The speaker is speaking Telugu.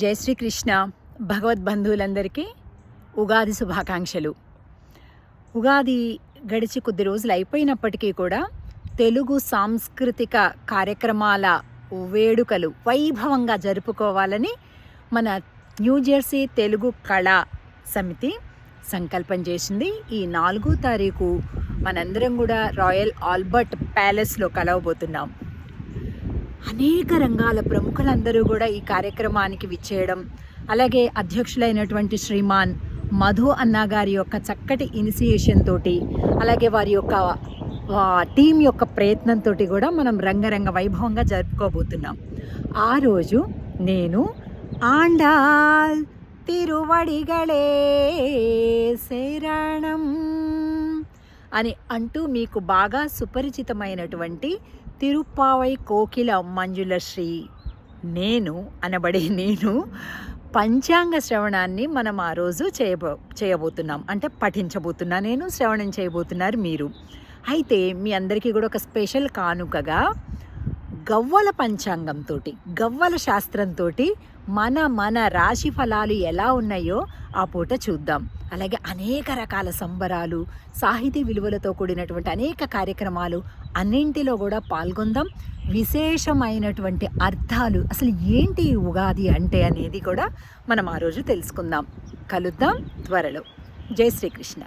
జై శ్రీకృష్ణ. భగవద్బంధువులందరికీ ఉగాది శుభాకాంక్షలు. ఉగాది గడిచి కొద్ది రోజులు అయిపోయినప్పటికీ కూడా తెలుగు సాంస్కృతిక కార్యక్రమాల వేడుకలు వైభవంగా జరుపుకోవాలని మన న్యూజెర్సీ తెలుగు కళా సమితి సంకల్పం చేసింది. ఈ 4వ తారీఖు మనందరం కూడా రాయల్ ఆల్బర్ట్ ప్యాలెస్లో కలవబోతున్నాం. అనేక రంగాల ప్రముఖులందరూ కూడా ఈ కార్యక్రమానికి విచ్చేయడం, అలాగే అధ్యక్షులైనటువంటి శ్రీమాన్ మధు అన్న గారి యొక్క చక్కటి ఇనిషియేషన్ తోటి, అలాగే వారి యొక్క టీం యొక్క ప్రయత్నంతో కూడా మనం రంగరంగ వైభవంగా జరుపుకోబోతున్నాం. ఆ రోజు నేను ఆండాల్ తిరువడిగళే శరణం అని అంటూ మీకు బాగా సుపరిచితమైనటువంటి తిరుప్పావై కోకిల మంజులశ్రీ నేను పంచాంగ శ్రవణాన్ని మనం ఆ రోజు చేయబోతున్నాం. అంటే పఠించబోతున్నా నేను, శ్రవణం చేయబోతున్నారు మీరు. అయితే మీ అందరికీ కూడా ఒక స్పెషల్ కానుకగా గవ్వల పంచాంగంతో, గవ్వల శాస్త్రంతో మన రాశి ఫలాలు ఎలా ఉన్నాయో ఆ పూట చూద్దాం. అలాగే అనేక రకాల సంబరాలు, సాహితీ విలువలతో కూడినటువంటి అనేక కార్యక్రమాలు అన్నింటిలో కూడా పాల్గొందాం. విశేషమైనటువంటి అర్థాలు, అసలు ఏంటి ఉగాది అంటే అనేది కూడా మనం ఆ రోజు తెలుసుకుందాం. కలుద్దాం త్వరలో. జై శ్రీకృష్ణ.